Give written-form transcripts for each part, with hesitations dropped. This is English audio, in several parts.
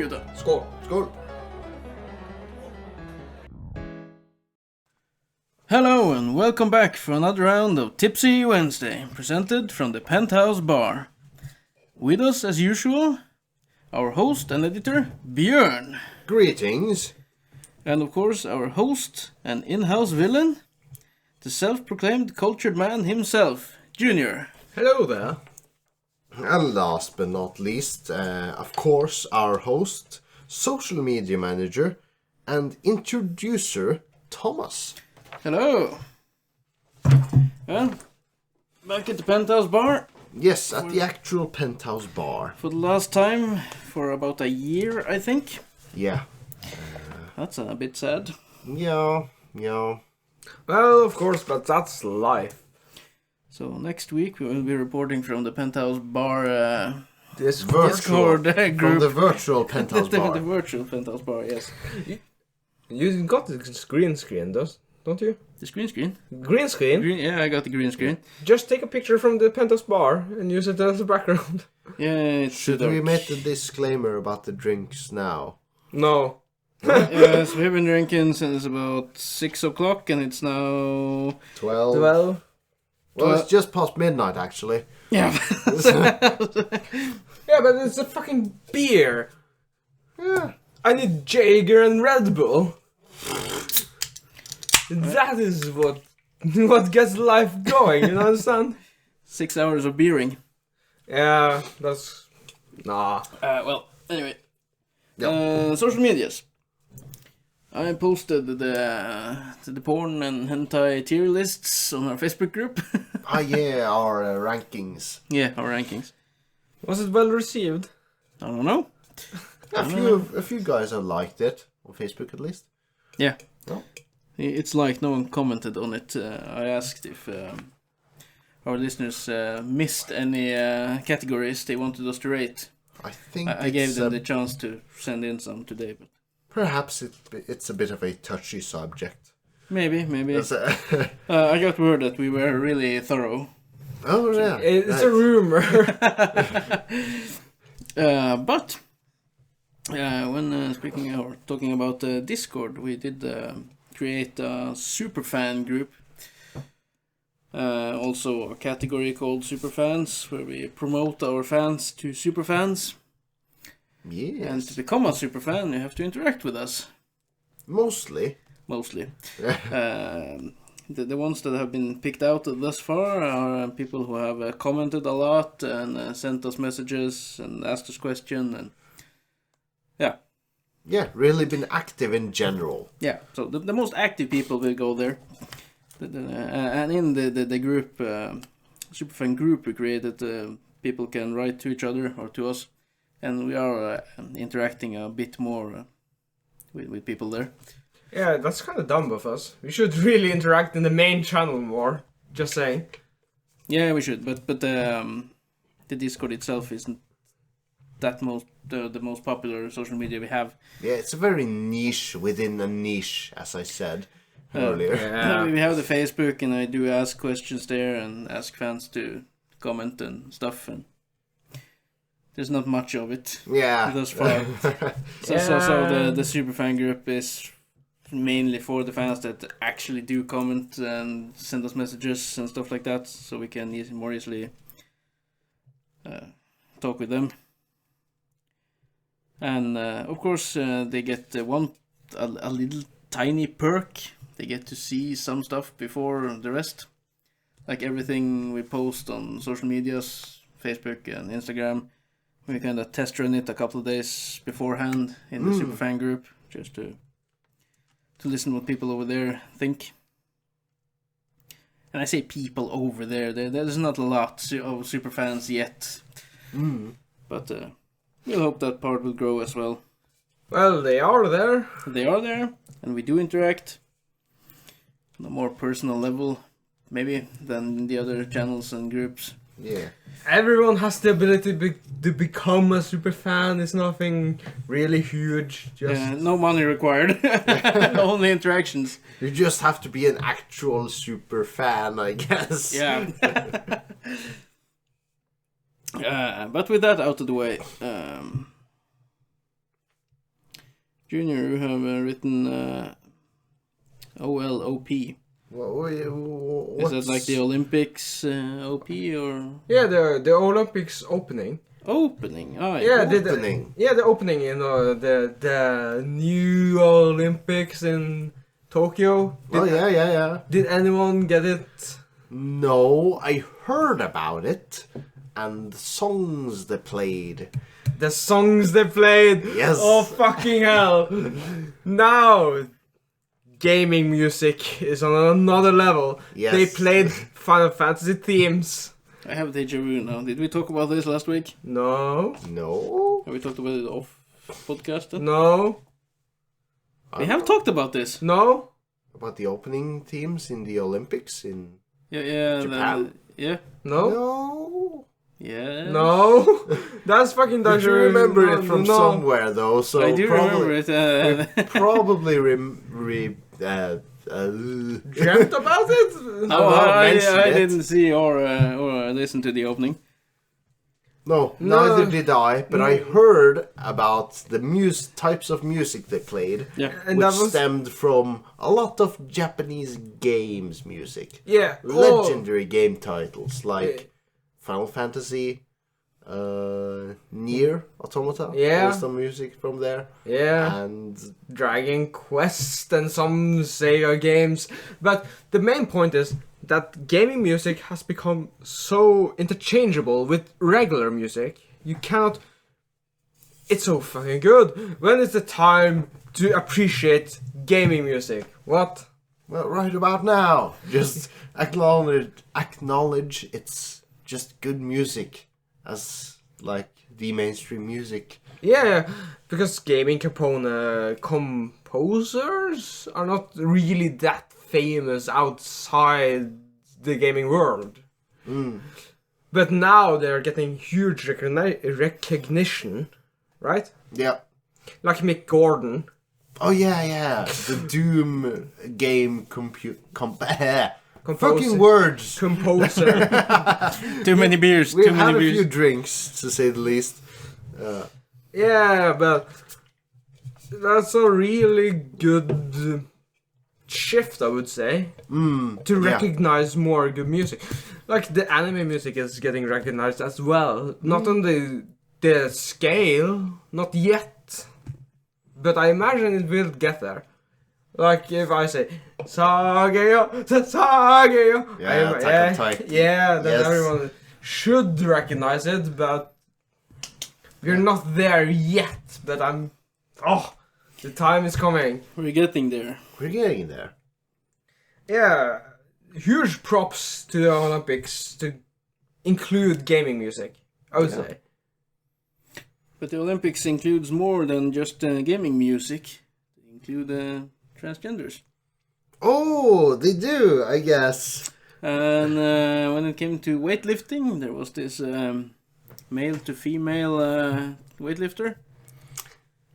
gutta! Skål! Skål! Hello and welcome back for another round of Tipsy Wednesday, presented from the Penthouse Bar. With us, as usual, our host and editor, Björn. Greetings. And of course, our host and in-house villain, the self-proclaimed cultured man himself, Junior. Hello there. And last but not least, of course, our host, social media manager, and introducer, Thomas. Hello. Well, back at the Penthouse Bar Yes, at the actual Penthouse Bar. for the last time for about a year, I think. Yeah. That's a bit sad. Yeah. Well, of course, but that's life. So next week we will be reporting from the Penthouse Bar This Discord From group. the virtual Penthouse the Bar. virtual Penthouse Bar, yes. You got the green screen, don't you? The screen? Green screen? Yeah, I got the green screen. Just take a picture from the Penthouse Bar and use it as a background. Yeah, it's Should dark. we make the disclaimer about the drinks now? No. Yes, we've been drinking since about 6 o'clock and it's now... 12. Well, Well, it's just past midnight, actually. Yeah. yeah, but it's a fucking beer. Yeah. I need Jaeger and Red Bull. That is what gets life going, you understand? 6 hours of beering. Yeah, that's... Nah. Well, anyway. Social medias. I posted the porn and hentai tier lists on our Facebook group. Yeah, our rankings. Yeah, our rankings. Was it well received? I don't know. A few guys have liked it, on Facebook at least. Yeah. No? It's like no one commented on it. I asked if our listeners missed any categories they wanted us to rate. I think I gave them the chance to send in some today, but perhaps it's a bit of a touchy subject. maybe. That's I got word that we were really thorough. Oh, yeah. It's a rumor. But when speaking or talking about Discord, we did create a superfan group. Also a category called Superfans, where we promote our fans to superfans. Yes. And to become a superfan, you have to interact with us. Mostly. The ones that have been picked out thus far are people who have commented a lot and sent us messages and asked us questions and yeah. Yeah, really been active in general. Yeah, so the most active people will go there. And in the group, Superfan group we created, people can write to each other or to us. And we are interacting a bit more with people there. Yeah, that's kind of dumb of us. We should really interact in the main channel more. Just saying. Yeah, we should, but the Discord itself isn't that the most popular social media we have. Yeah, it's a very niche within a niche, as I said earlier. Yeah. We have the Facebook, and I do ask questions there and ask fans to comment and stuff, and there's not much of it Yeah. thus far. So the Superfan group is mainly for the fans that actually do comment and send us messages and stuff like that, so we can more easily talk with them. And of course they get a little tiny perk. They get to see some stuff before the rest, like everything we post on social medias, Facebook and Instagram. We kind of test run it a couple of days beforehand in the Superfan group, just to listen what people over there think. And I say people over there. There's not a lot of superfans yet, but we'll hope that part will grow as well. Well, they are there. They are there, and we do interact on a more personal level, maybe, than the other channels and groups. Yeah. Everyone has the ability to become a super fan. It's nothing really huge. Just No money required. Only interactions. You just have to be an actual super fan, I guess. Yeah. But with that out of the way, Junior, you have written OLOP. Is that like the Olympics OP or Yeah, the Olympics opening. opening? Oh, Yeah, Opening. the opening in the new Olympics in Tokyo. Yeah. Did anyone get it? No, I heard about it. And the songs they played. The songs they played. Yes. Oh fucking hell! Now, gaming music is on another level. Yes. They played Final Fantasy themes. I have deja vu now. Did we talk about this last week? No. No. Have we talked about it off podcast? Then? No. We have talked about this. No. About the opening teams in the Olympics in Yeah. Japan? Yeah. No. No. Yeah. No. That's fucking But you dangerous. remember it from No. somewhere though, so I do remember it. probably Dreamt about it? No, I mentioned it. didn't see or listen to the opening. No, No. neither did I, but I heard about the types of music they played, Yeah. And which that was stemmed from a lot of Japanese games music. yeah. Legendary game titles like Final Fantasy, Nier Automata. Yeah. There's some music from there. Yeah. And Dragon Quest and some Sega games. But the main point is that gaming music has become so interchangeable with regular music. You cannot... It's so fucking good. When is the time to appreciate gaming music? What? well, right about now, just acknowledge it's just good music as like the mainstream music. Yeah, because gaming composers are not really that famous outside the gaming world. But now they're getting huge recognition, right? Yeah. Like Mick Gordon. Oh yeah. The Doom game Composer. fucking words. Composer. Too many beers. We've Too had many a beers. few drinks, to say the least. Yeah, but that's a really good shift, I would say, to recognize more good music. Like the anime music is getting recognized as well, not on the scale, not yet, but I imagine it will get there. Like if I say Sageyo, Sageyo, Yeah, Attack on Titan. yeah, then Yes. everyone should recognize it, but we're not there yet. But the time is coming. We're getting there. We're getting there. Yeah, huge props to the Olympics to include gaming music, I would say. But the Olympics includes more than just gaming music. They include transgenders. Oh, they do, I guess. And when it came to weightlifting, there was this male to female weightlifter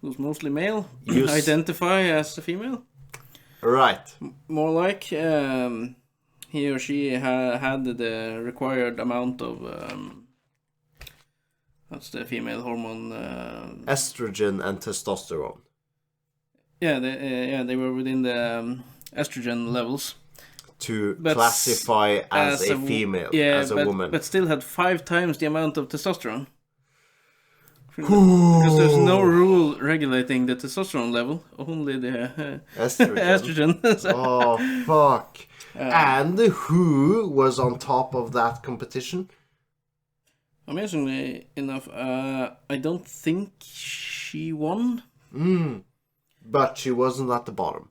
who's mostly male, identify as a female. Right. More like he or she had the required amount of what's the female hormone? Estrogen and testosterone. Yeah, they were within the estrogen levels. To But classify as a female, as a woman. But still had 5 times the amount of testosterone. Because there's no rule regulating the testosterone level, only the Estrogen. estrogen. Oh, fuck. And who was on top of that competition? Amazingly enough, I don't think she won. But she wasn't at the bottom.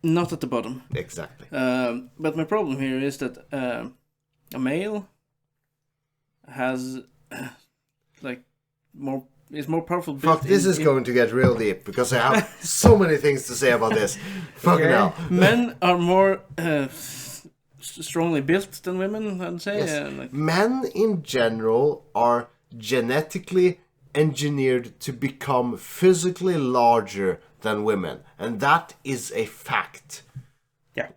Not at the bottom. Exactly. But my problem here is that a male has is more powerful. Fuck, this is going to get real deep because I have so many things to say about this. Fucking hell. Men are more strongly built than women, I'd say. Yes. Men in general are genetically engineered to become physically larger than women, and that is a fact. Yeah.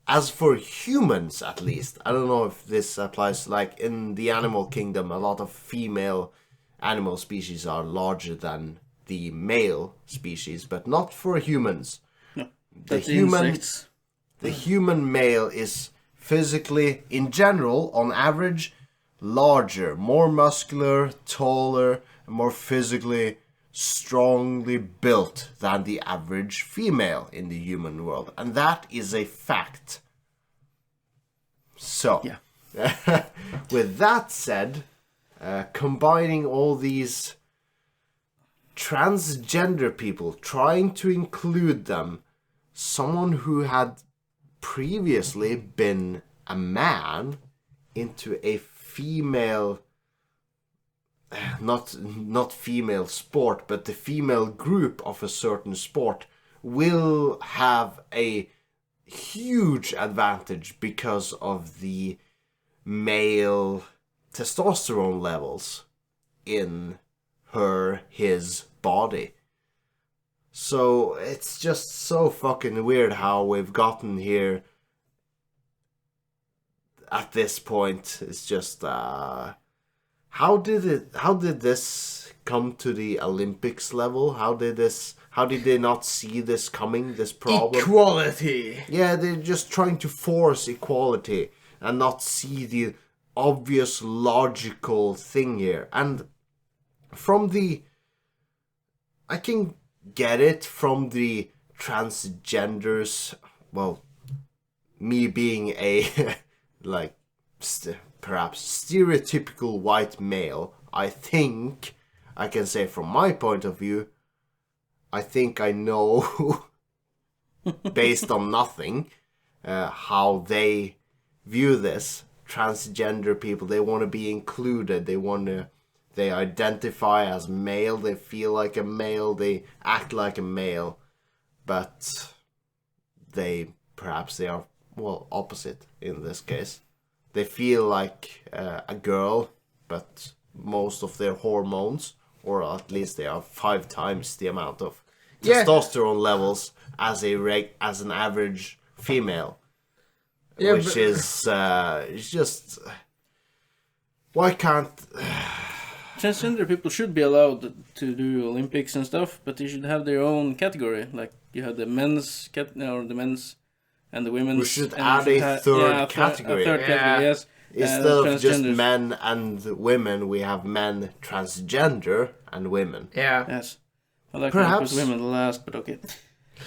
As for humans, at least, I don't know if this applies. Like in the animal kingdom, a lot of female animal species are larger than the male species, but not for humans. No, The that's human, insects. the human male is physically, in general, on average, larger, more muscular, taller, and more physically strongly built than the average female in the human world. And that is a fact. So, Yeah. with that said, combining all these transgender people, trying to include them, someone who had previously been a man into a female, not female sport, but the female group of a certain sport will have a huge advantage because of the male testosterone levels in his body. So it's just so fucking weird how we've gotten here at this point. It's just how did this come to the Olympics level? How did they not see this coming, this problem? Equality. Yeah, they're just trying to force equality and not see the obvious logical thing here. And I can get it from the transgenders, well, me being a like perhaps stereotypical white male, I think I can say from my point of view, I think I know based on nothing how they view this. Transgender people, they want to be included, they identify as male, they feel like a male, they act like a male, but they are, well, opposite in this case. They feel like a girl, but most of their hormones, or at least they are 5 times the amount of testosterone levels as an average female. Yeah, Which is it's just, why can't Transgender people should be allowed to do Olympics and stuff, but they should have their own category. Like you have the men's or the men's and the women's. we should and add you a should third category? A third category, yes. Instead of just transgenders. men and women, we have men transgender and women. Yeah. Yes. I like Perhaps. to put women last, but okay.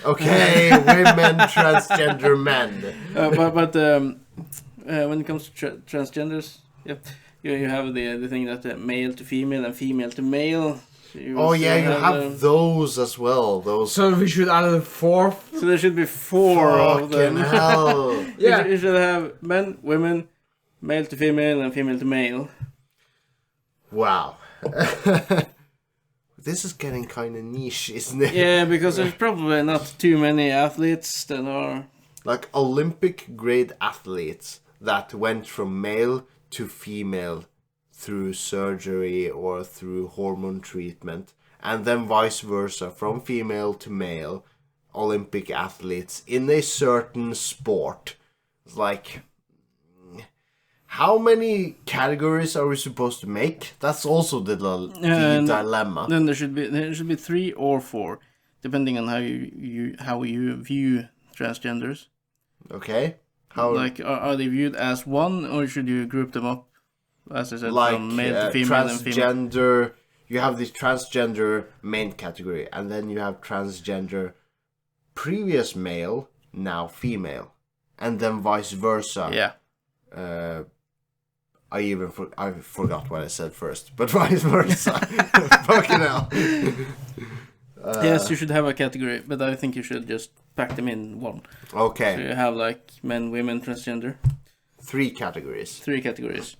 Okay, women, transgender men. But when it comes to transgenders, yeah, you have the thing that male to female and female to male. So you have those as well. Those. So we should add a 4th. So there should be 4 of them. Fucking hell. Yeah. You should have men, women, male to female, and female to male. Wow. This is getting kind of niche, isn't it? Yeah, because there's probably not too many athletes that are... Like Olympic grade athletes that went from male to female through surgery or through hormone treatment, and then vice versa, from female to male Olympic athletes in a certain sport. It's like, how many categories are we supposed to make? That's also the dilemma. Then there should be 3 or 4, depending on how you view transgenders. Okay. How, like are they viewed as one, or should you group them up? As I said, like from male to female and female. transgender, you have the transgender main category, and then you have transgender previous male, now female, and then vice versa. Yeah. I forgot what I said first, but vice versa. Fucking hell. Yes, you should have a category, but I think you should just pack them in one. Okay. So you have like men, women, transgender. 3 categories. 3 categories.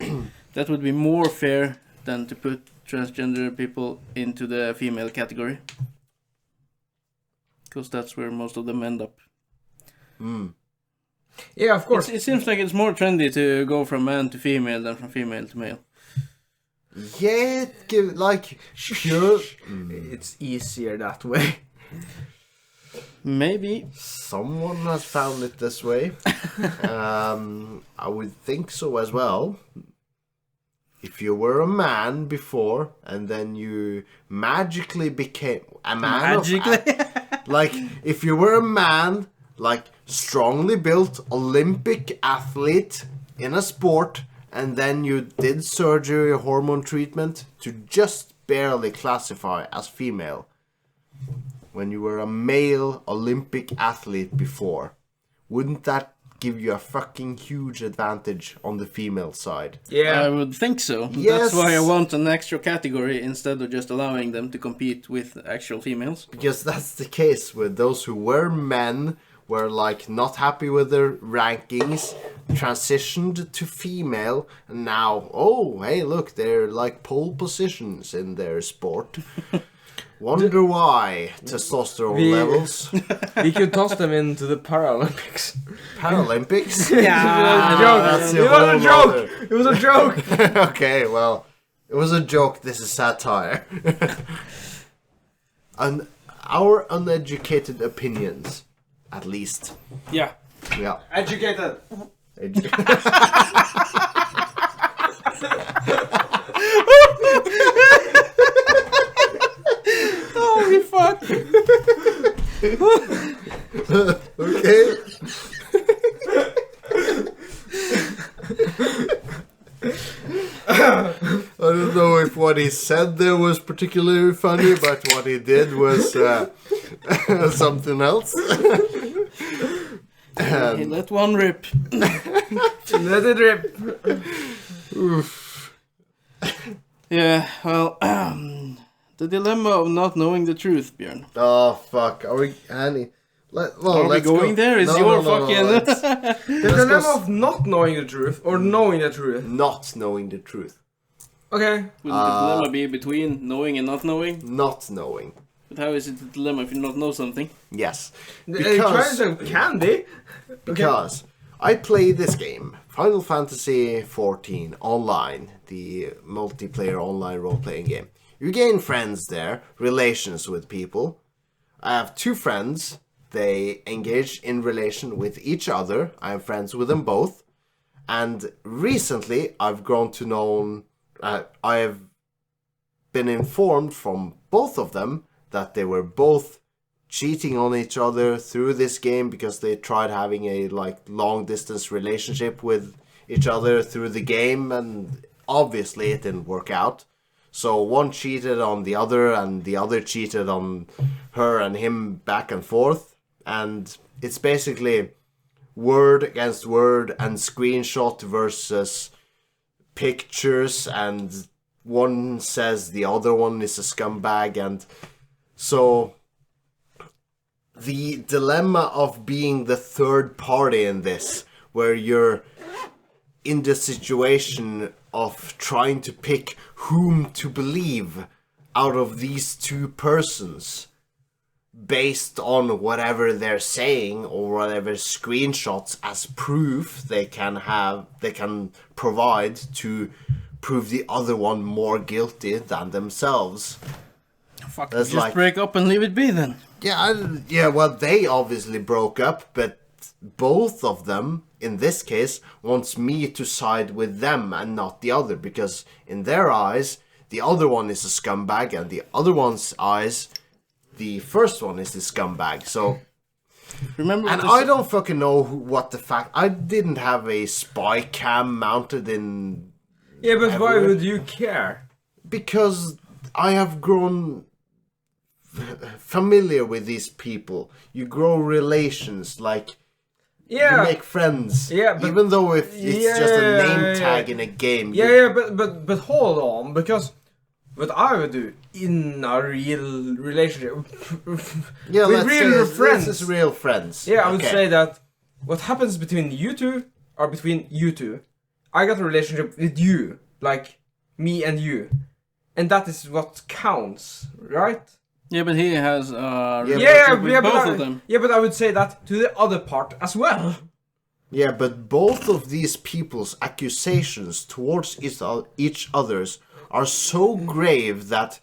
That would be more fair than to put transgender people into the female category. Because that's where most of them end up. Yeah, of course. It seems like it's more trendy to go from man to female than from female to male. Yeah, pure. It's easier that way. Maybe. Someone has found it this way. I would think so as well. if you were a man before and then you magically became a man like if you were a man, like strongly built Olympic athlete in a sport, and then you did surgery or hormone treatment to just barely classify as female when you were a male Olympic athlete before, wouldn't that give you a fucking huge advantage on the female side? Yeah. I would think so. Yes. That's why I want an extra category instead of just allowing them to compete with actual females. Because that's the case with those who were men, were like not happy with their rankings, transitioned to female, and now, oh, hey, look, they're like pole positions in their sport. Wonder why testosterone levels. We could toss them into the Paralympics. Paralympics? It was a joke. It was a joke. Okay, well, it was a joke. This is satire. And our uneducated opinions, at least. Yeah. Yeah. Educated. Holy fuck! Okay. I don't know if what he said there was particularly funny, but what he did was something else. He let one rip. Let it rip. Oof. Yeah, well, the dilemma of not knowing the truth, Björn. Oh fuck! Are we, Annie? Are we going there? Is your fucking... The dilemma of not knowing the truth or knowing the truth. Not knowing the truth. Okay. Would the dilemma be between knowing and not knowing? Not knowing. But how is it a dilemma if you not know something? Yes. Trying some candy. Because I play this game, Final Fantasy XIV Online, the multiplayer online role-playing game. You gain friends there, relations with people. I have 2 friends. They engage in relation with each other. I am friends with them both. And recently, I've grown to know... I have been informed from both of them that they were both cheating on each other through this game because they tried having a long distance relationship with each other through the game, and obviously it didn't work out. So one cheated on the other and the other cheated on her and him back and forth, and it's basically word against word and screenshot versus pictures, and one says the other one is a scumbag. And so the dilemma of being the third party in this, where you're in the situation of trying to pick whom to believe out of these 2 persons based on whatever they're saying or whatever screenshots as proof they can provide to prove the other one more guilty than themselves. Fuck, That's just break up and leave it be then. Yeah, well, they obviously broke up, but both of them, in this case, wants me to side with them and not the other, because in their eyes, the other one is a scumbag, and the other one's eyes, the first one is the scumbag. So, Remember, and I don't fucking know what the fact. I didn't have a spy cam mounted in. Yeah, but why would you care? Because I have grown familiar with these people. You grow relations, you make friends. Yeah, but, even though if it's just a name tag in a game. But hold on, because what I would do in a real relationship with real friends. This is real friends. Yeah, I would say that what happens between you two are between you two. I got a relationship with you, like me and you, and that is what counts, right? Yeah, but he has a relationship with both of them. Yeah, but I would say that to the other part as well. Yeah, but both of these people's accusations towards each others are so grave that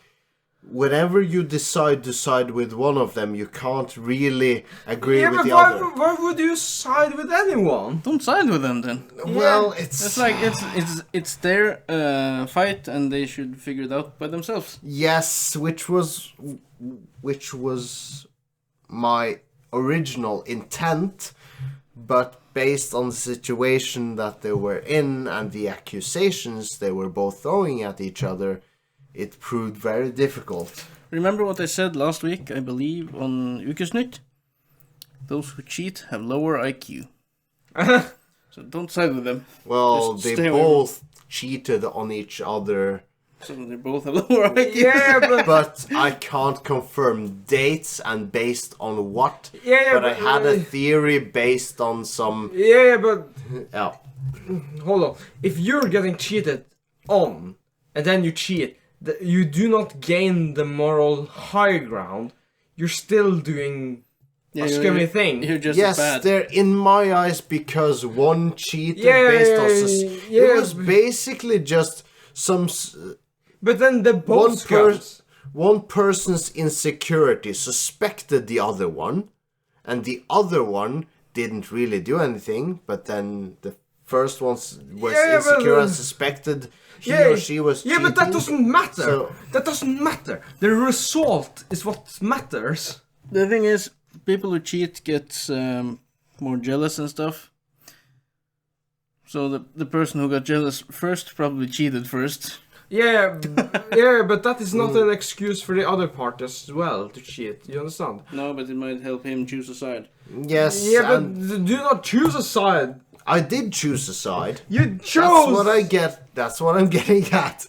whenever you decide to side with one of them, you can't really agree with but the other. why would you side with anyone? Don't side with them then. Well, It's like it's their fight, and they should figure it out by themselves. yes, which was my original intent, but based on the situation that they were in and the accusations they were both throwing at each other, it proved very difficult. Remember what I said last week, I believe, on Ukesnytt? Those who cheat have lower IQ. So don't side with them. Well, Just they stay away both cheated on each other, So they both have lower IQ. Yeah, but but I can't confirm dates and based on what. Yeah, but I but, had a theory based on some. yeah, but Yeah. hold on. If you're getting cheated on and then you cheat, you do not gain the moral high ground. You're still doing a scummy thing. You're just Yes, bad. they're in my eyes because one cheated Yeah, based on. yeah, It was basically just some. But then the both One person's insecurity suspected the other one, and the other one didn't really do anything, but then the first one was insecure and suspected he or she was cheating. Yeah, but that doesn't matter. So- That doesn't matter. The result is what matters. The thing is, people who cheat get more jealous and stuff. So the person who got jealous first probably cheated first. Yeah, yeah, but that is not an excuse for the other part as well to cheat. You understand? No, but it might help him choose a side. Yes, Yeah, and but do not choose a side. I did choose a side. You chose. That's what I'm getting at.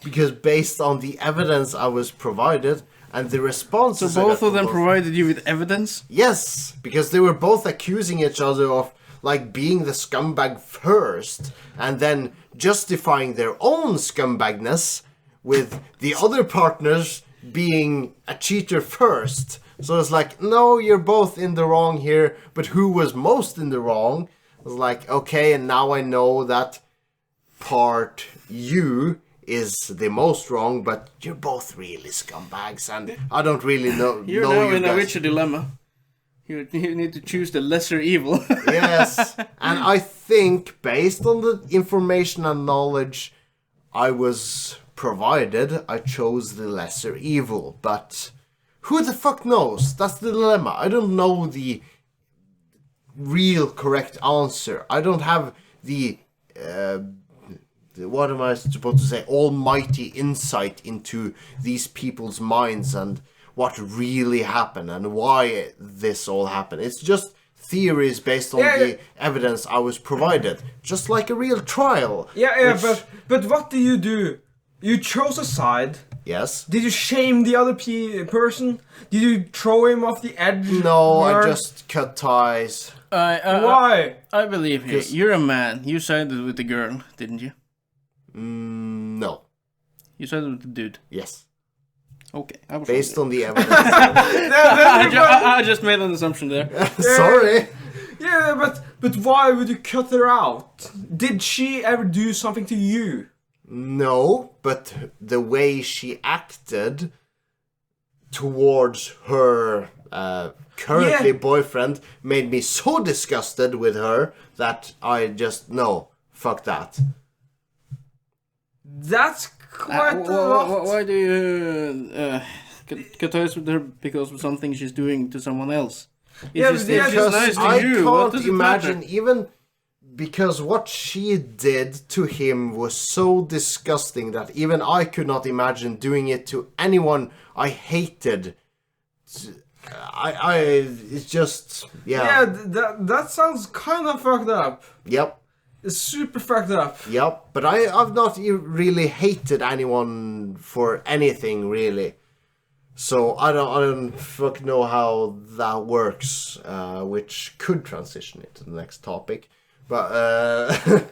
Because based on the evidence I was provided and the responses. So I both got of them from provided you with evidence? Yes, because they were both accusing each other of like being the scumbag first and then justifying their own scumbagness with the other partners being a cheater first. So it's like, no, you're both in the wrong here, but who was most in the wrong? It was like, okay, and now I know that part you is the most wrong, but you're both really scumbags, and I don't really know. You're know now you in a guys. richer dilemma. You need to choose the lesser evil. Yes, and I think based on the information and knowledge I was provided, I chose the lesser evil. But who the fuck knows? That's the dilemma. I don't know the real correct answer. I don't have the what am I supposed to say? Almighty insight into these people's minds and what really happened and why this all happened. It's just theories based on the evidence I was provided, just like a real trial. Yeah, which- but what do? You chose a side. Yes. Did you shame the other person? Did you throw him off the edge? No, I Or- just cut ties. Why? I believe you. Because- You're a man. You sided with the girl, didn't you? No. You sided with the dude. Yes. Okay. I was Based wrong on the evidence. I just made an assumption there. Sorry. Yeah, but why would you cut her out? Did she ever do something to you? No, but the way she acted towards her currently boyfriend made me so disgusted with her that I just, no, fuck that. That's quite a lot. Why do you cut ties with her because of something she's doing to someone else? Yeah, It's yeah, just Because nice to I you. What can't does it imagine, matter? even because what she did to him was so disgusting that even I could not imagine doing it to anyone I hated. It's just, Yeah, that sounds kind of fucked up. Yep. It's super fucked up. Yep, but I've not really hated anyone for anything really, so I don't fuck know how that works, which could transition into the next topic, but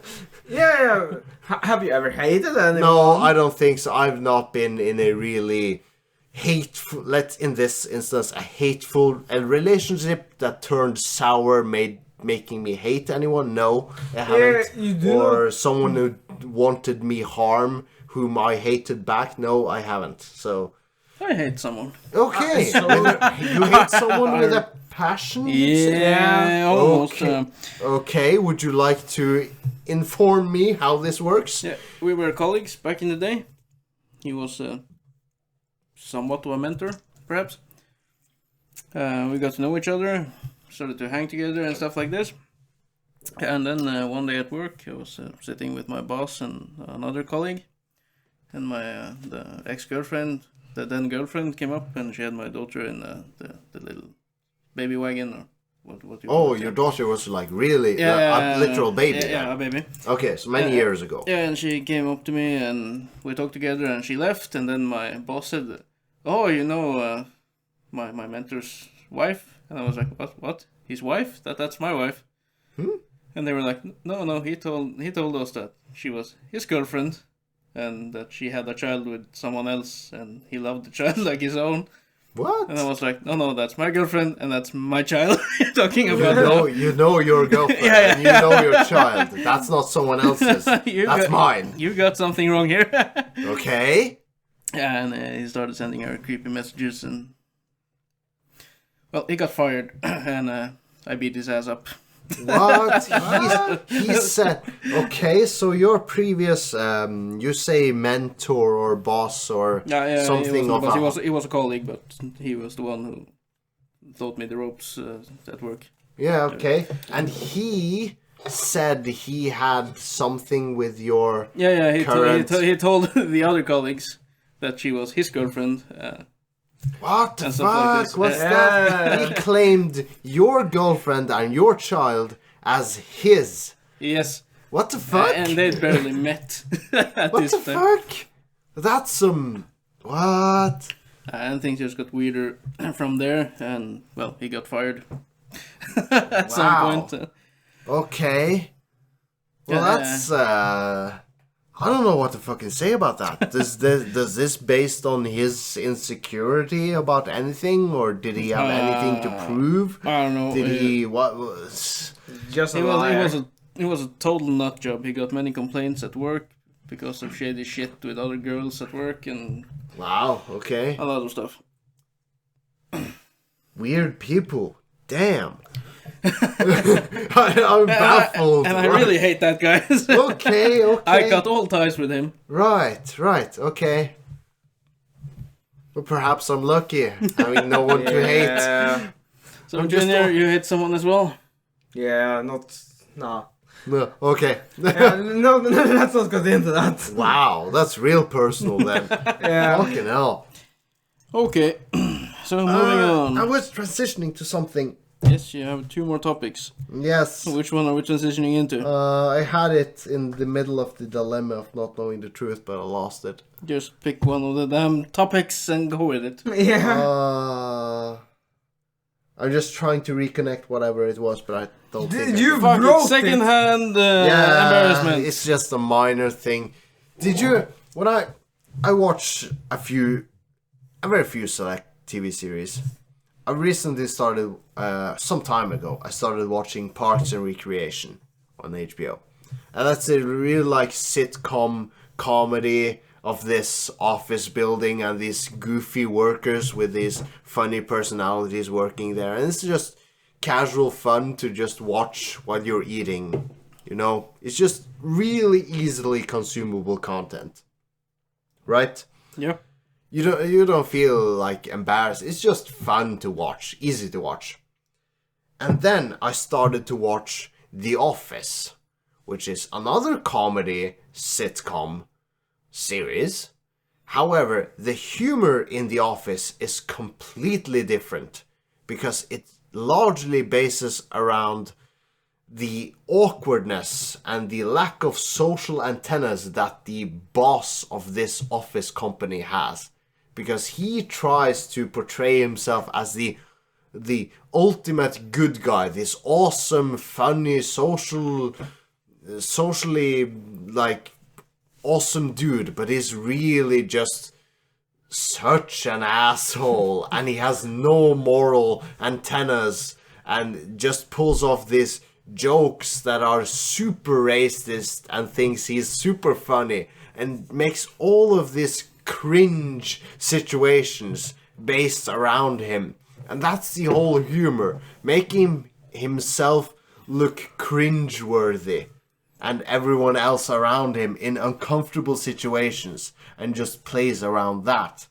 Yeah. Have you ever hated anyone? no, I don't think so. I've not been in a really hateful, in this instance, a hateful relationship that turned sour, making me hate anyone. No, I haven't. you do or not- someone who wanted me harm, whom I hated back. No, I haven't. So I hate someone. Okay, So- you hate someone with a passion? you say? Yeah, almost. Okay. Okay, would you like to inform me how this works? Yeah, we were colleagues back in the day. He was somewhat of a mentor, perhaps. We got to know each other, started to hang together and stuff like this. And then one day at work, I was sitting with my boss and another colleague, and my the ex-girlfriend, the then girlfriend, came up, and she had my daughter in the little baby wagon, or what you call Oh, it. your daughter was like really Yeah, a literal baby. Yeah, a baby. Okay, so many years ago. Yeah, and she came up to me and we talked together, and she left, and then my boss said, "Oh, you know, my mentor's wife," and I was like, "What? His wife? That's my wife." And they were like, "No, he told us that she was his girlfriend, and that she had a child with someone else, and he loved the child like his own." What? And I was like, "No, that's my girlfriend, and that's my child." You're talking about You know your girlfriend, Yeah, yeah. and you know your child. That's not someone else's. That's mine. You got something wrong here. Okay. Yeah, and he started sending her creepy messages, and well, he got fired, and I beat his ass up. What? He said, okay, so your previous, you say mentor or boss or Yeah, something of he was a colleague, but he was the one who taught me the ropes at work. Yeah, okay. And he said he had something with your... Yeah, Current- he told the other colleagues that she was his girlfriend. What the And stuff like fuck this. was that? He claimed your girlfriend and your child as his. Yes, What the fuck? and they barely met at What this the time. fuck? That's some... What? And things just got weirder from there, and well, he got fired at some Wow. point. Okay. Well, Yeah. that's I don't know what to fucking say about that. Does this based on his insecurity about anything, or did he have anything to prove? I don't know. Did he what was? Just a It liar. was a total nut job. He got many complaints at work because of shady shit with other girls at work and Wow. Okay. a lot of stuff. Weird people. Damn. I'm baffled. And I really hate that guy. Okay. I cut all ties with him. Right. Okay. Well, perhaps I'm lucky having no one to hate. Yeah. So, I'm just Junior, all- you hate someone as well? Yeah, not... Nah. No, okay. Yeah, no, let's not get into that. Wow, that's real personal then. Yeah. Fucking hell. Okay. So, moving on. I was transitioning to something. Yes, you have two more topics. Yes. Which one are we transitioning into? I had it in the middle of the dilemma of not knowing the truth, but I lost it. Just pick one of the damn topics and go with it. Yeah. I'm just trying to reconnect whatever it was, but I don't think Did I you can. Fuck wrote it, second-hand Yeah, embarrassment. it's just a minor thing. Did you... When I watch a very few select TV series. I recently started, some time ago, I started watching Parks and Recreation on HBO. And that's a real, like, sitcom comedy of this office building and these goofy workers with these funny personalities working there. And it's just casual fun to just watch while you're eating, you know? It's just really easily consumable content. Right? Yeah. You don't feel like embarrassed. It's just fun to watch, easy to watch. And then I started to watch The Office, which is another comedy sitcom series. However, the humor in The Office is completely different because it largely bases around the awkwardness and the lack of social antennas that the boss of this office company has. Because he tries to portray himself as the ultimate good guy, this awesome, funny, socially like awesome dude, but he's really just such an asshole, and he has no moral antennas, and just pulls off these jokes that are super racist and thinks he's super funny, and makes all of this cringe situations based around him. And that's the whole humor. Making himself look cringeworthy. And everyone else around him in uncomfortable situations. And just plays around that.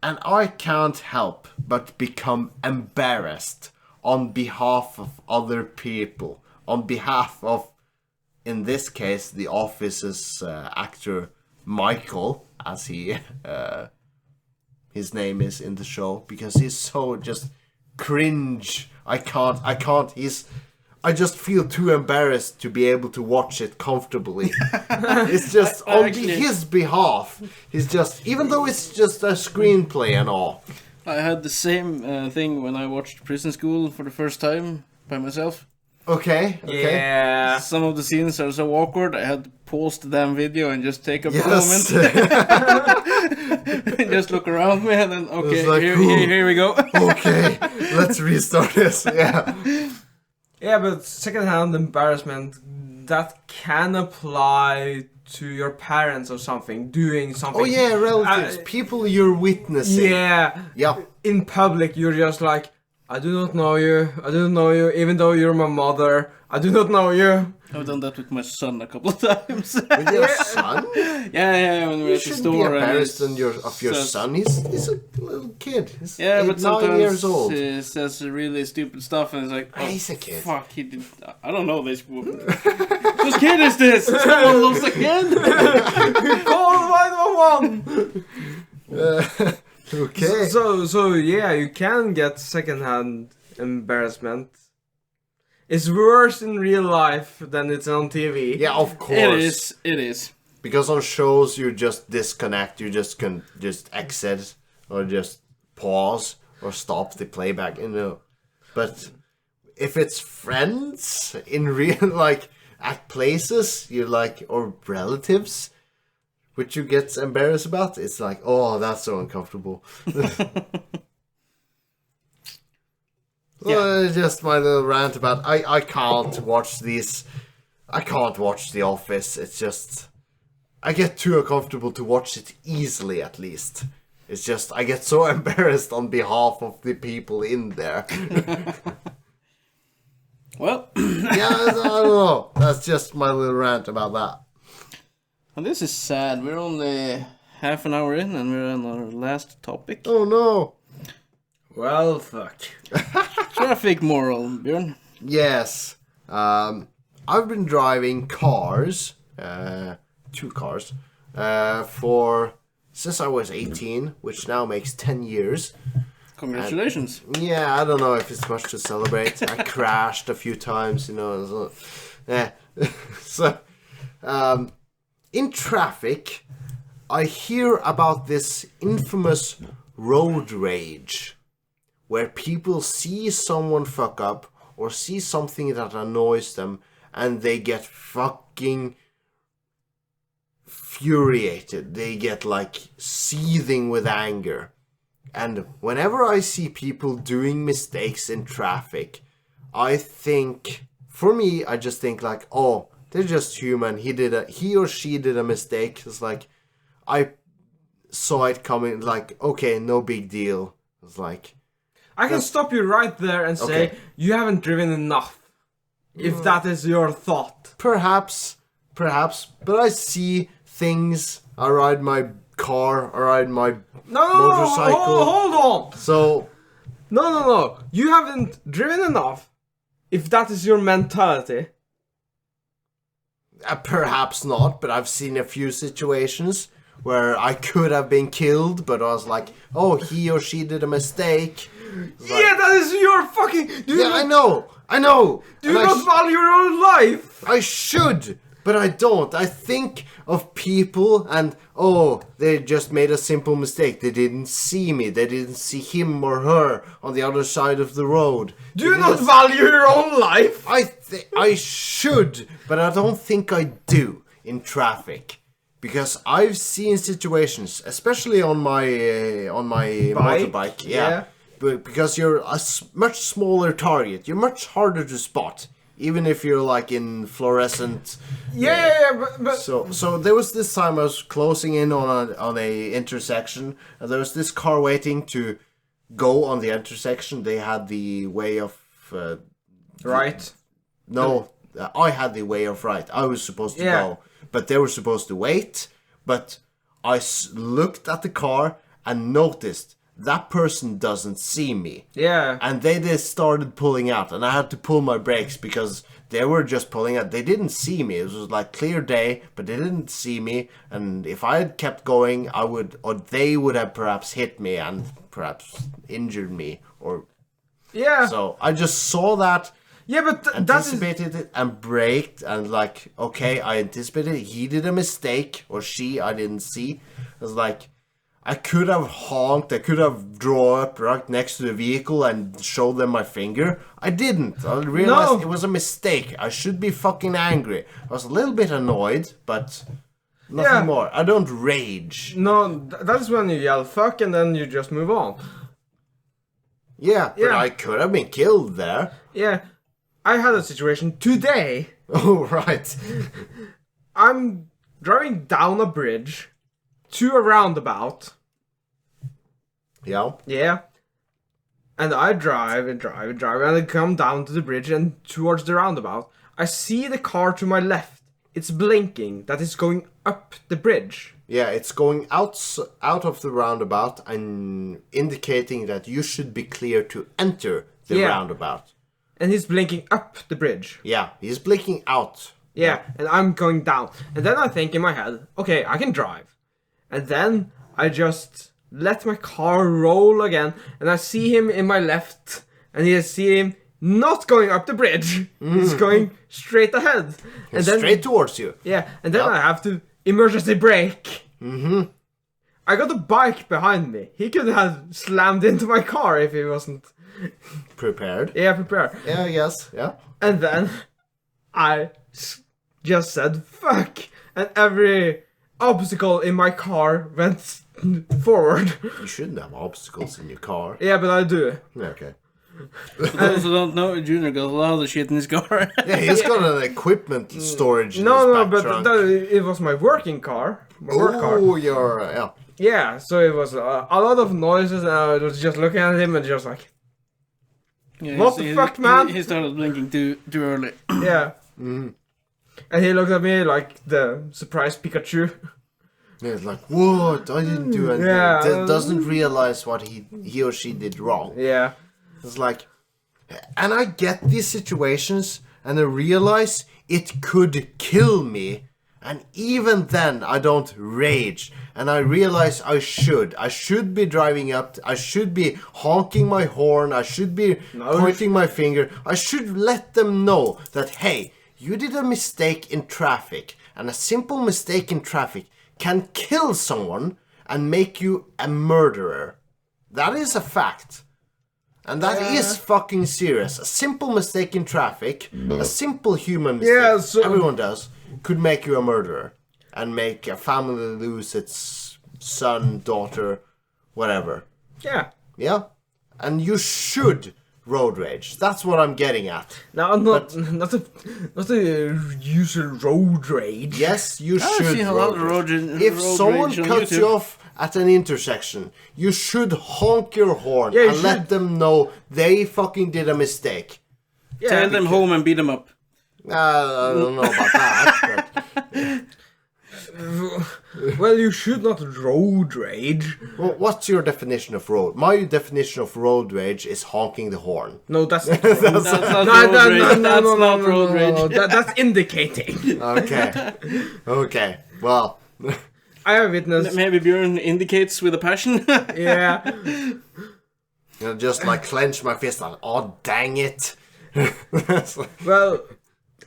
And I can't help but become embarrassed on behalf of other people. On behalf of, in this case, the Office's actor Michael, as his name is in the show, because he's so just cringe. I can't. I just feel too embarrassed to be able to watch it comfortably. It's just on his behalf. He's just, even though it's just a screenplay and all. I had the same thing when I watched Prison School for the first time by myself. Okay. Yeah. Some of the scenes are so awkward, I had to pause the damn video and just take a Yes. moment. And just look around me and then, okay, like, here we go. Okay, let's restart this. Yeah. Yeah, but secondhand embarrassment, that can apply to your parents or something, doing something. Oh yeah, relatives, people you're witnessing. Yeah. Yeah. In public, you're just like, I do not know you, even though you're my mother, I do not know you. I've done that with my son a couple of times. With your son? Yeah, when we're You at the shouldn't store. be embarrassed and of your son. He's a little kid. He's yeah, but 9 sometimes years old. he says really stupid stuff and it's like, oh, He's a kid. fuck, he did. I don't know this. Whose kid is this? Someone lost a kid? Call 911! Okay. So yeah, you can get secondhand embarrassment. It's worse in real life than it's on TV. Yeah, of course. It is. Because on shows you just disconnect, you just can just exit or just pause or stop the playback, But if it's friends in real, like at places you like, or relatives, which you get embarrassed about, it's like, oh, that's so uncomfortable. Well, just my little rant about I can't watch these. I can't watch The Office. It's just I get too uncomfortable to watch it easily. At least it's just I get so embarrassed on behalf of the people in there. Well, Yeah, I don't know. That's just my little rant about that. and this is sad. We're only half an hour in and we're on our last topic. Oh no. Well, fuck. Traffic moral, Björn. Yes. I've been driving cars, 2 cars, since I was 18, which now makes 10 years. Congratulations. Yeah, I don't know if it's much to celebrate. I crashed a few times, So, yeah. So, in traffic, I hear about this infamous road rage, where people see someone fuck up or see something that annoys them and they get fucking furiated. They get like seething with anger. And whenever I see people doing mistakes in traffic, I think, for me, I just think like, oh, they're just human. He or she did a mistake. It's like, I saw it coming, like, okay, no big deal. It's like, I can stop you right there and say, Okay. you haven't driven enough. If that is your thought. perhaps, but I see things. I ride my car, I ride my No, motorcycle. hold on. So, No. You haven't driven enough. If that is your mentality. perhaps not, but I've seen a few situations where I could have been killed, but I was like, oh, he or she did a mistake. It's like, Yeah, that is your fucking... yeah, I know. Do you not value your own life? I should, but I don't. I think of people and, oh, they just made a simple mistake. They didn't see me. They didn't see him or her on the other side of the road. Do you not value your own life? I should, but I don't think I do in traffic. Because I've seen situations, especially on my motorbike, Yeah. But because you're a much smaller target, you're much harder to spot. even if you're like in fluorescent. But So there was this time I was closing in on a intersection, and there was this car waiting to go on the intersection. They had the way of right. no, I had the way of right. I was supposed to go, but they were supposed to wait. But I looked at the car and noticed that person doesn't see me. Yeah. And they just started pulling out, and I had to pull my brakes because they were just pulling out. They didn't see me. It was like clear day, but they didn't see me. And if I had kept going, they would have perhaps hit me and perhaps injured me. So I just saw that. Yeah, but Anticipated it and braked, and like, okay, I anticipated it. He did a mistake, or she, I didn't see. It was like, I could have honked, I could have drawn up right next to the vehicle and showed them my finger. I didn't. I realized it was a mistake. I should be fucking angry. I was a little bit annoyed, but nothing more. I don't rage. No, that's when you yell fuck and then you just move on. Yeah, but I could have been killed there. Yeah. I had a situation today. Oh, right. I'm driving down a bridge to a roundabout. Yeah. Yeah. And I drive and I come down to the bridge and towards the roundabout. I see the car to my left. It's blinking. That is going up the bridge. Yeah, it's going out of the roundabout and indicating that you should be clear to enter the roundabout. And he's blinking up the bridge. Yeah, he's blinking out. Yeah, and I'm going down. And then I think in my head, okay, I can drive. And then I just let my car roll again. And I see him in my left. And I see him not going up the bridge. He's going straight ahead. And then straight towards you. Yeah, and then I have to emergency brake. I got a bike behind me. He could have slammed into my car if he wasn't... prepared. Yeah, prepared. Yeah, yes, yeah. And then I just said fuck, and every obstacle in my car went forward. You shouldn't have obstacles in your car. Yeah, but I do. Okay. For those who don't know, Junior got a lot of shit in his car. Yeah, he's got an equipment storage in his No, back but trunk. It was my working car. My work car. Oh, yeah. Yeah, so it was a lot of noises, and I was just looking at him and just like, Yeah, what the fuck, man? He started blinking too early. Yeah. And he looked at me like the surprised Pikachu. Yeah, it's like, what? I didn't do anything. Yeah. Doesn't realize what he or she did wrong. Yeah. It's like, and I get these situations, and I realize it could kill me, and even then I don't rage, and I realize I should be driving up, I should be honking my horn, I should be pointing my finger, I should let them know that, hey, you did a mistake in traffic, and a simple mistake in traffic can kill someone and make you a murderer. That is a fact. And that is fucking serious. A simple mistake in traffic, a simple human mistake, everyone does, could make you a murderer. And make a family lose its son, daughter, whatever. Yeah. Yeah? And you should road rage. That's what I'm getting at. No, not a user road rage. Yes, you I've should seen a lot of road rage. road If road someone rage on cuts YouTube. you off at an intersection, you should honk your horn Yeah, you and let should. them know they fucking did a mistake. Tell them home and beat them up. I don't know about that. But, Well, you should not road rage. well, what's your definition of road? My definition of road rage is honking the horn. No, that's not That's not road rage. That's not road rage. That's indicating. Okay. Okay. Well, I have witnessed. Maybe Björn indicates with a passion. Yeah. just like clench my fist and, oh, dang it. Well,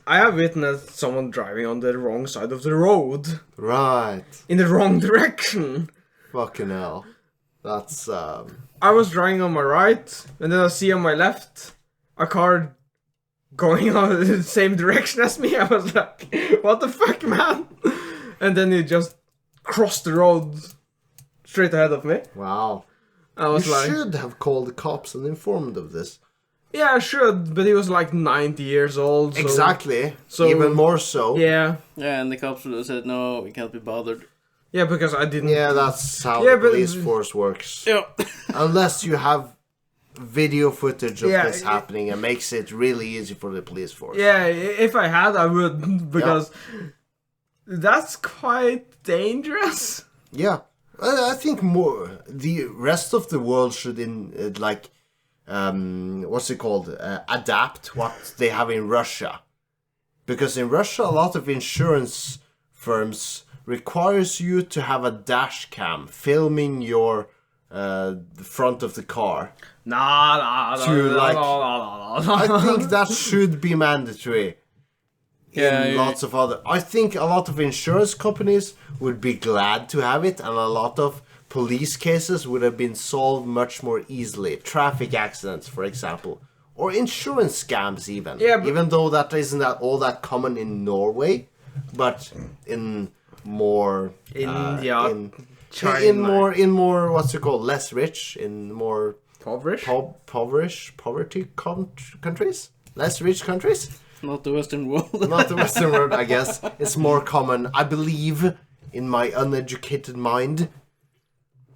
I have witnessed someone driving on the wrong side of the road. Right. In the wrong direction. Fucking hell. That's, I was driving on my right, and then I see on my left a car going on the same direction as me. I was like, what the fuck, man? And then he just crossed the road straight ahead of me. wow. I was You like, should have called the cops and informed of this. Yeah, I should, but he was like 90 years old. So, Exactly. so- Even more so. Yeah. Yeah, and the cops would have said, no, we can't be bothered. Yeah, because I didn't. Yeah, that's how Yeah, the but- police force works. Yeah. Unless you have video footage of Yeah, this happening, it makes it really easy for the police force. Yeah, if I had, I would, because that's quite dangerous. Yeah. I think more the rest of the world should what's it called? Adapt what they have in Russia. Because in Russia, a lot of insurance firms requires you to have a dash cam filming your the front of the car. Nah. I think that should be mandatory. In lots of other, I think a lot of insurance companies would be glad to have it, and a lot of police cases would have been solved much more easily. Traffic accidents, for example, or insurance scams, even. Yeah, but- even though that isn't all that common in Norway, but in more India, in China. in more what's it called, less rich, in more Impoverished? poverty countries, less rich countries. Not the Western world. Not the Western world, I guess. It's more common, I believe, in my uneducated mind.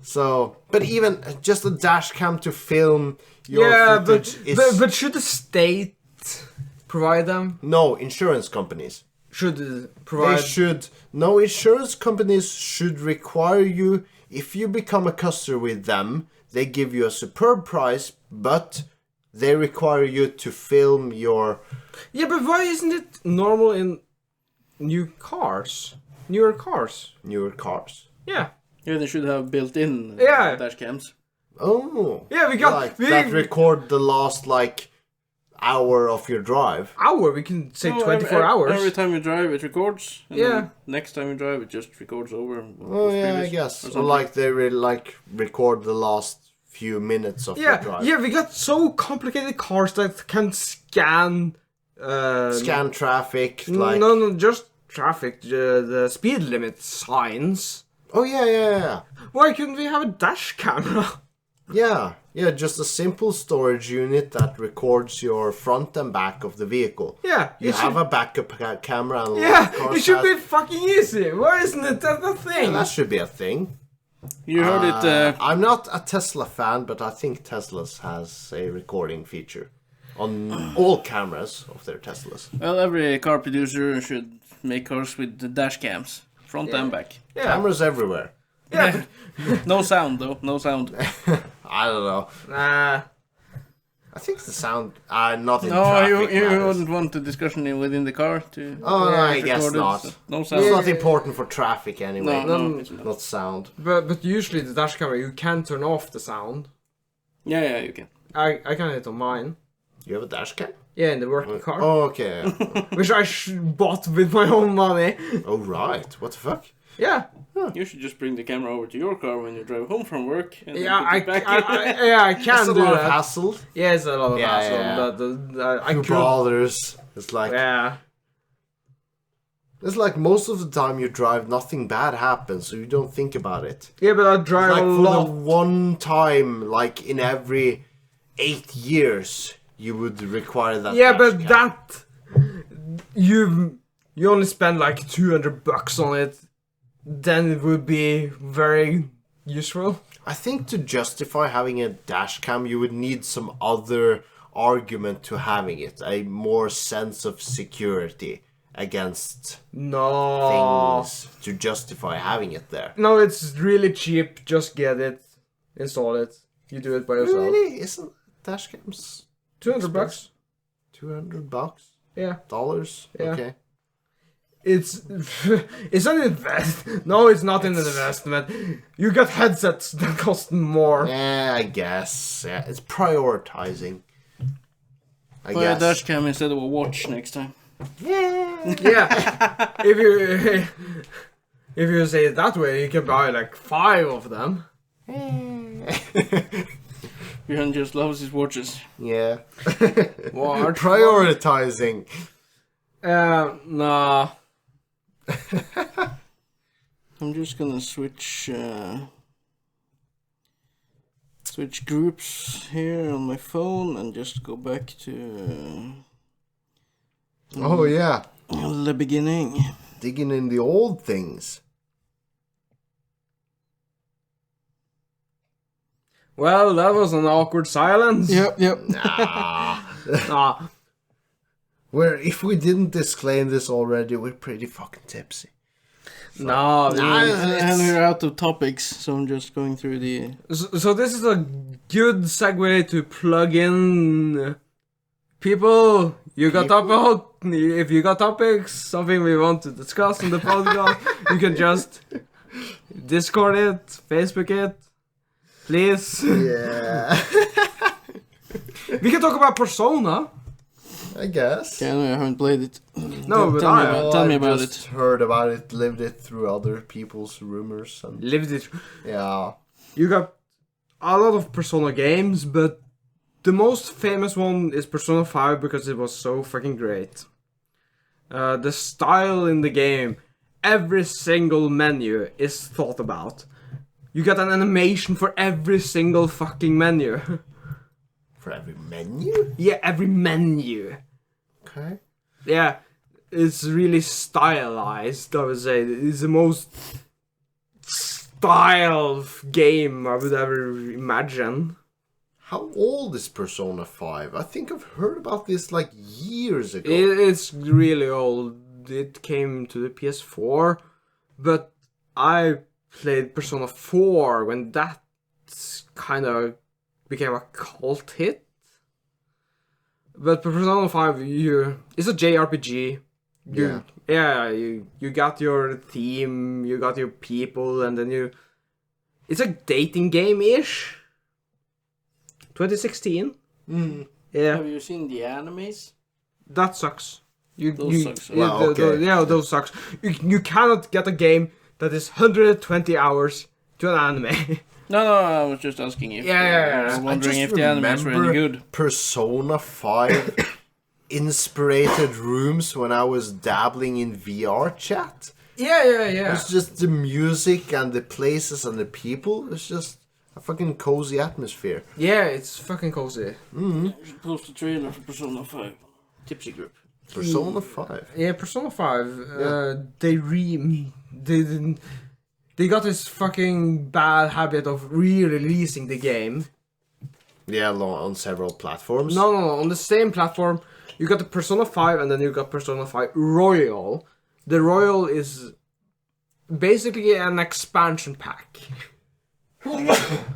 So, but even just a dash cam to film your footage is... but should the state provide them? No, insurance companies. Should provide? They should... No, insurance companies should require you, if you become a customer with them, they give you a superb price, but they require you to film your... Yeah, but why isn't it normal in newer cars? Newer cars. Yeah. Yeah, they should have built-in Yeah. dash cams. Oh. Yeah, we got Like, that record the last, hour of your drive. hour. We can say No, 24 hours. Every time you drive, it records. And Yeah. then next time you drive, it just records over. Oh, yeah, I guess. Or Or something. they record the last few minutes of your drive. Yeah, we got so complicated cars that can scan. Scan traffic, No, just traffic. The speed limit signs. Oh, yeah. Why couldn't we have a dash camera? Yeah, just a simple storage unit that records your front and back of the vehicle. Yeah, You have a backup camera and a lot of Yeah, cars it should have- be fucking easy. Why isn't it that a thing? Yeah, that should be a thing. You heard it. I'm not a Tesla fan, but I think Tesla's has a recording feature on all cameras of their Teslas. Well, every car producer should make cars with the dash cams, front and back. Yeah, Cameras everywhere. yeah. No sound though. No sound. I don't know. Nah. I think the sound, not in No, traffic you matters. wouldn't want the discussion within the car to. Oh, Yeah, I it's guess recorded, not. so no It's sound. not important for traffic anyway. No, it's not. Not sound. But usually the dash camera you can turn off the sound. Yeah, you can. I can it on mine. You have a dash cam? Yeah, in the working car, Oh, okay. which I bought with my own money. Oh, right. What the fuck? Yeah, You should just bring the camera over to your car when you drive home from work. And then yeah, put it back. I can It's a do lot of that. hassle. Yeah, it's a lot of Yeah, hassle, yeah. but I Who could. bothers? It's like Yeah, most of the time you drive, nothing bad happens, so you don't think about it. yeah, but I drive Like a for lot. the one time, like in every 8 years, you would require that. Yeah, dash but cam. that you only spend like $200 on it, then it would be very useful. I think to justify having a dash cam, you would need some other argument to having it, a more sense of security against No, things to justify having it there. no, it's really cheap. Just get it, install it. You do it by yourself. Really? Isn't dash cams $200. $200? Yeah, Dollars? Yeah. Okay. it's an invest. No, it's not an investment. You got headsets that cost more. Yeah, I guess. Yeah, it's prioritizing. I Buy a guess. dash cam instead of a watch next time. Yeah. Yeah, if you say it that way, you can buy like 5 of them. Björn just loves his watches. Yeah. Watch. Prioritizing. Nah. I'm just gonna switch. switch groups here on my phone and just go back to Oh yeah, the beginning. digging in the old things. Well, that was an awkward silence. Yep. Nah. Ah, If we didn't disclaim this already, we're pretty fucking tipsy. no. And we're out of topics, so I'm just going through the. So this is a good segue to plug in people. You got if you got topics, something we want to discuss in the podcast, you can just Discord it, Facebook it, please. Yeah, We can talk about Persona. I guess. Yeah, I haven't played it. No, but tell me about just it. heard about it, lived it through other people's rumors, and Lived it. yeah. You got a lot of Persona games, but the most famous one is Persona 5 because it was so fucking great. The style in the game, every single menu is thought about. You got an animation for every single fucking menu. For every menu? Yeah, every menu. Okay. Yeah, it's really stylized, I would say. It's the most styled game I would ever imagine. How old is Persona 5? I think I've heard about this like years ago. It's really old. It came to the PS4, but I played Persona 4 when that kind of became a cult hit. But Persona 5, it's a JRPG. You got your theme, you got your people, and then it's a dating game-ish. 2016. Yeah. Have you seen the animes? That sucks. Those sucks. Wow, okay. Those sucks. You cannot get a game that is 120 hours to an anime. No, I was just asking if. I was wondering if the animes were any good. Persona 5 inspired rooms when I was dabbling in VR chat. Yeah. It's just the music and the places and the people. It's just a fucking cozy atmosphere. Yeah, it's fucking cozy. You should post a trailer for Persona 5. Tipsy Group. Persona 5. Yeah, Persona 5. They got this fucking bad habit of re-releasing the game. Yeah, on several platforms. No, on the same platform. You got the Persona 5 and then you got Persona 5 Royal. The Royal is basically an expansion pack.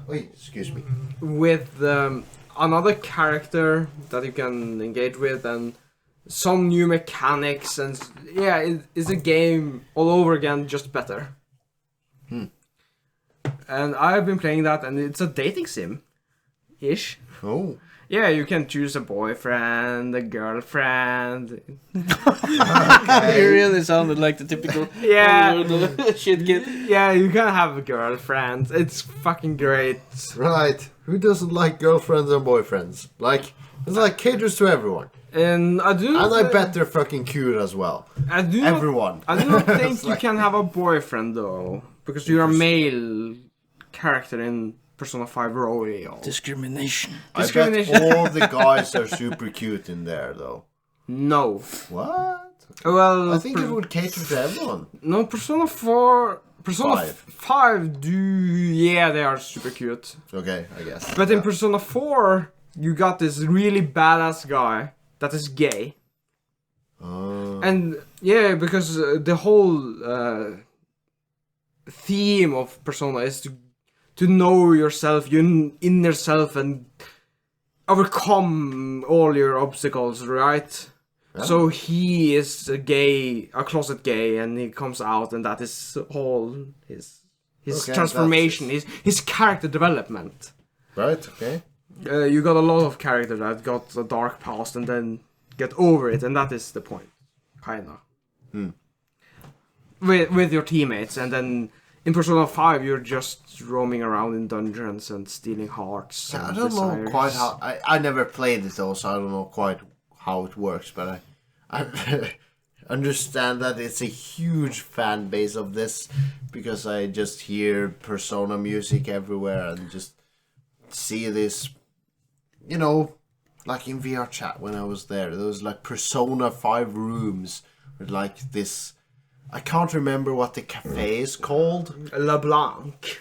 Wait, excuse me. With another character that you can engage with and some new mechanics and it's a game all over again, just better. And I've been playing that and it's a dating sim-ish. Oh. Yeah, you can choose a boyfriend, a girlfriend. You really sounded like the typical Hollywood shit kid. Yeah, you can have a girlfriend. It's fucking great. Right. Who doesn't like girlfriends and boyfriends? Like, it's like caters to everyone. And I bet they're fucking cute as well. Everyone. I do not think you can have a boyfriend though, because you're a male character in Persona 5 Royal. Discrimination. I bet all the guys are super cute in there though. No. What? Well, I think it would cater to everyone. No, Persona 5 they are super cute. Okay, I guess. But in Persona 4, you got this really badass guy that is gay. And yeah, because the whole theme of Persona is to know yourself, your inner self, and overcome all your obstacles, right? Yeah. So he is a closet gay, and he comes out, and that is all his transformation, his character development. Right, okay. You got a lot of characters that got a dark past and then get over it, and that is the point, kinda. With your teammates, and then in Persona 5 you're just roaming around in dungeons and stealing hearts. I don't know quite how. I never played it though, so I don't know quite how it works, but I understand that it's a huge fan base of this because I just hear Persona music everywhere and just see this, you know, like in VR chat when I was there was like Persona 5 rooms with like this, I can't remember what the cafe is called. LeBlanc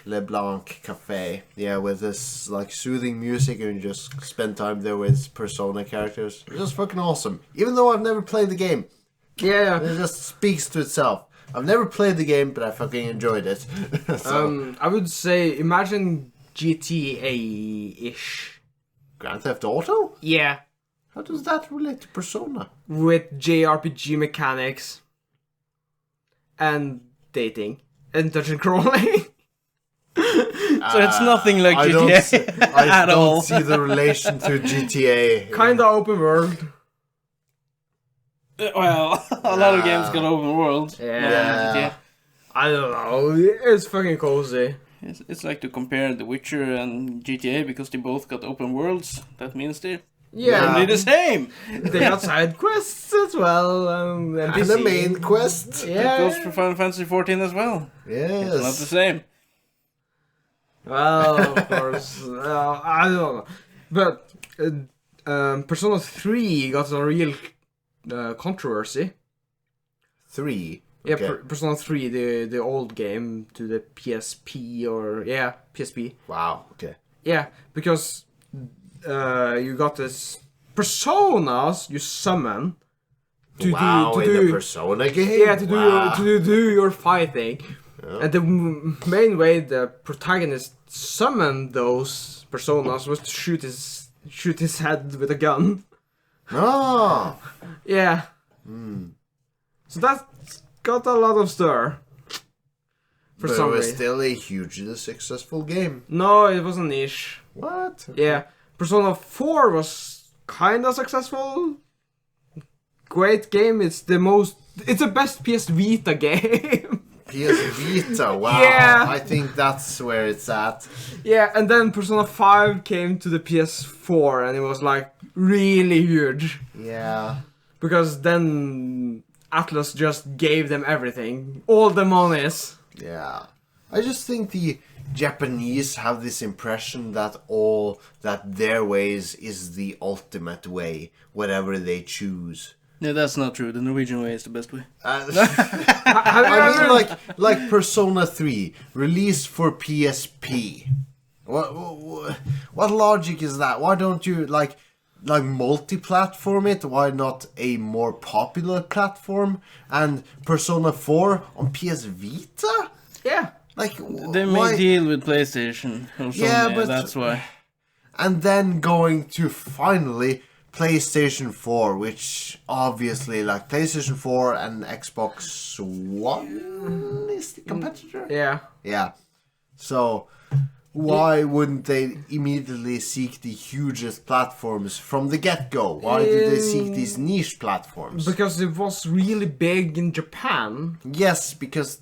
Cafe. Yeah, with this like soothing music and you just spend time there with Persona characters. It's just fucking awesome. Even though I've never played the game. Yeah. It just speaks to itself. I've never played the game, but I fucking enjoyed it. So, I would say, imagine GTA-ish. Grand Theft Auto? Yeah. How does that relate to Persona? With JRPG mechanics. And dating. And touch and crawling. So it's nothing like GTA I at don't all. see the relation to GTA. Kinda open world. Well, a lot of games got open world. Yeah. I don't know. It's fucking cozy. It's like to compare The Witcher and GTA because they both got open worlds. That means they're Yeah. only the same. They got side quests as well. And NPC. the main quest. That Yeah. goes for Final Fantasy 14 as well. It's not the Yes. same. Well, of course. I don't know. But Persona 3 got a real controversy. 3. Yeah, Okay. Persona 3, the old game to the PSP or... Yeah, PSP. Wow. Okay. Yeah, because you got this personas you summon to Wow, do... in the Persona game? Yeah, to do, Wow. to do your fighting. And the main way the protagonist summoned those personas was to shoot his head with a gun. Oh. Yeah. So that got a lot of stir. For But it some was reason. still a hugely successful game. No, it was a niche. What? Yeah. Persona 4 was kinda successful. Great game. It's the best PS Vita game. PS Vita, wow. Yeah. I think that's where it's at. Yeah, and then Persona 5 came to the PS4 and it was like really huge. Yeah. Because then Atlas just gave them everything. All the monies. Yeah. I just think the Japanese have this impression that their ways is the ultimate way, whatever they choose. No, that's not true. The Norwegian way is the best way. Have you I ever- mean, like Persona 3, released for PSP. What logic is that? Why don't you, like multi-platform it? Why not a more popular platform? And Persona 4 on PS Vita? Yeah. Like, They why? may deal with PlayStation or something. Yeah, Yeah, but- that's why. And then going to finally PlayStation 4, which obviously, like, PlayStation 4 and Xbox One is the competitor? Yeah. Yeah. So, why wouldn't they immediately seek the hugest platforms from the get-go? Why did they seek these niche platforms? Because it was really big in Japan. Yes, because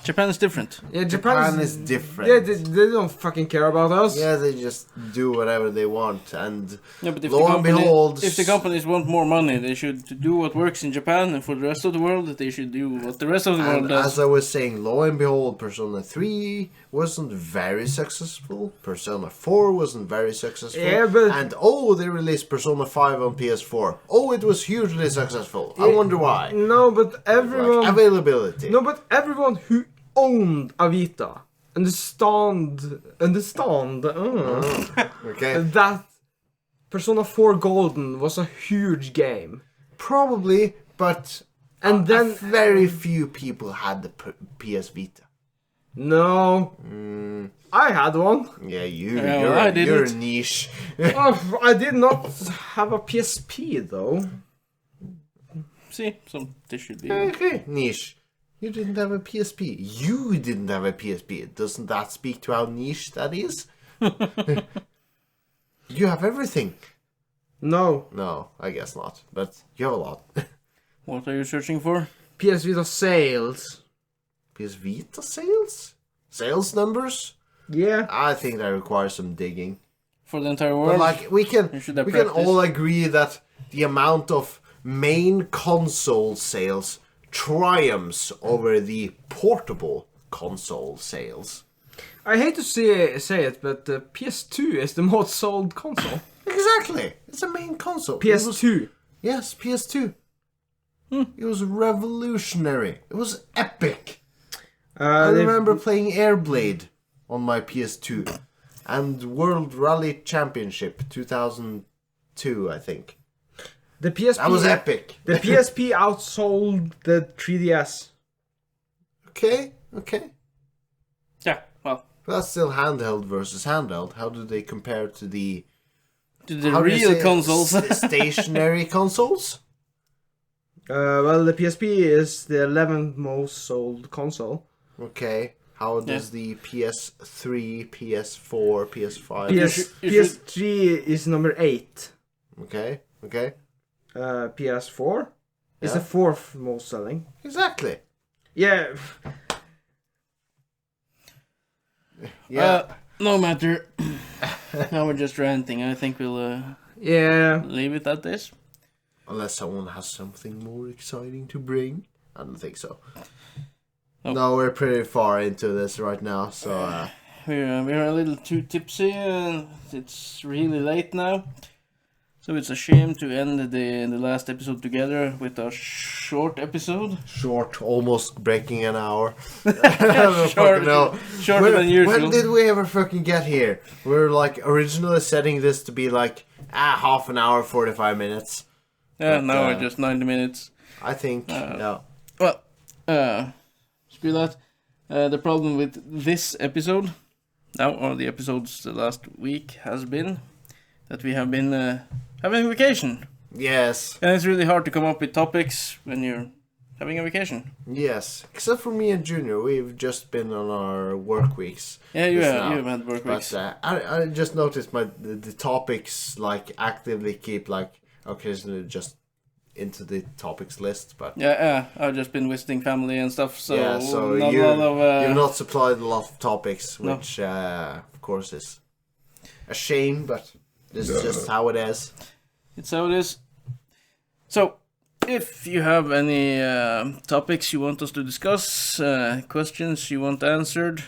Japan is different. Yeah, Japan is different. Yeah, they don't fucking care about us. Yeah, they just do whatever they want, and Yeah, but if lo and behold, if the companies want more money, they should do what works in Japan, and for the rest of the world, they should do what the rest of the world and does. as I was saying, lo and behold, Persona 3 wasn't very successful. Persona 4 wasn't very successful. Yeah, but- And they released Persona 5 on PS4. Oh, it was hugely successful. I wonder why. No, but everyone... Like, availability. No, but everyone who owned a Vita understand Okay. that Persona 4 Golden was a huge game. Probably, but And then... very few people had the PS Vita. No. I had one. Yeah, Yeah, I didn't. you're niche. Oh, I did not have a PSP though. See, so this should be. Okay, niche. You didn't have a PSP. You didn't have a PSP. Doesn't that speak to how niche that is? You have everything. No. No, I guess not. But you have a lot. What are you searching for? PS Vita sales. PS Vita sales? Sales numbers? Yeah. I think that requires some digging. For the entire But world? like we can You should have can practice. all agree that the amount of main console sales triumphs over the portable console sales. I hate to say it, but the PS2 is the most sold console. Exactly. It's a main console. PS2. Yes, PS2. It was revolutionary. It was epic. I remember playing Airblade on my PS2 and World Rally Championship 2002, I think. The PSP. That was epic. The PSP outsold the 3DS. Okay. Yeah, well, But that's still handheld versus handheld. How do they compare to the the real consoles. Stationary consoles? Well, the PSP is the 11th most sold console. Okay. How does the PS3, PS4, PS5? PS3 is number 8. Okay. PS4 is Yeah. the 4th most selling. Exactly. Yeah. Yeah. No matter. Now we're just ranting. I think we'll Yeah. leave it at this. Unless someone has something more exciting to bring. I don't think so. Oh. No, we're pretty far into this right now, so... We're a little too tipsy and it's really late now. So it's a shame to end the last episode together with a short episode. Short, almost breaking an hour. Shorter than usual. When did we ever fucking get here? We were like originally setting this to be like half an hour, 45 minutes. Yeah, But, now we're just 90 minutes. I think, yeah. Well, screw that. The problem with this episode, now, or the episodes the last week, has been that we have been having vacation. Yes, And it's really hard to come up with topics when you're having a vacation. yes. Except for me and Junior, we've just been on our work weeks. Yeah, you just have, now. you have had work weeks. But I just noticed the topics like actively keep like occasionally just into the topics list, but Yeah, I've just been visiting family and stuff, so, yeah, so not a lot of... you've not supplied a lot of topics, No. which of course is a shame, but this is just how it is. It's how it is. So, if you have any topics you want us to discuss, questions you want answered,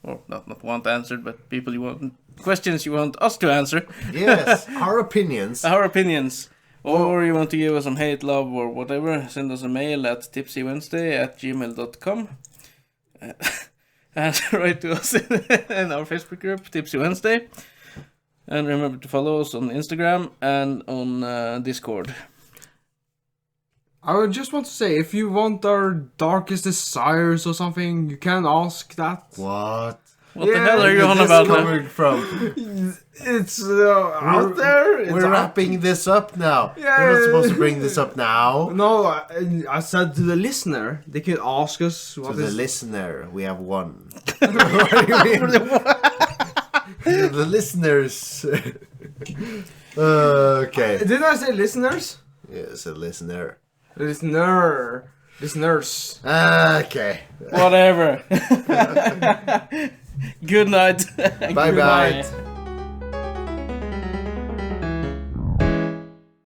or not want answered, but questions you want us to answer, Yes, our opinions. our opinions, or you want to give us some hate, love, or whatever, send us a mail at tipsywednesday@gmail.com. And write to us in our Facebook group, Tipsy Wednesday. And remember to follow us on Instagram and on Discord. I would just want to say, if you want our darkest desires or something, you can ask that. What? What the Yeah, hell are you Where on is about this now? coming from? It's out there. It's We're out- wrapping this up now. Yeah. We're not supposed to bring this up now. No, I said to the listener, they can ask us To what the is... listener, we have one. What do you mean? The listeners. Okay. Did I say listeners? Yes, a listener. Listeners. Okay. Whatever. Good night. Bye bye. Goodbye.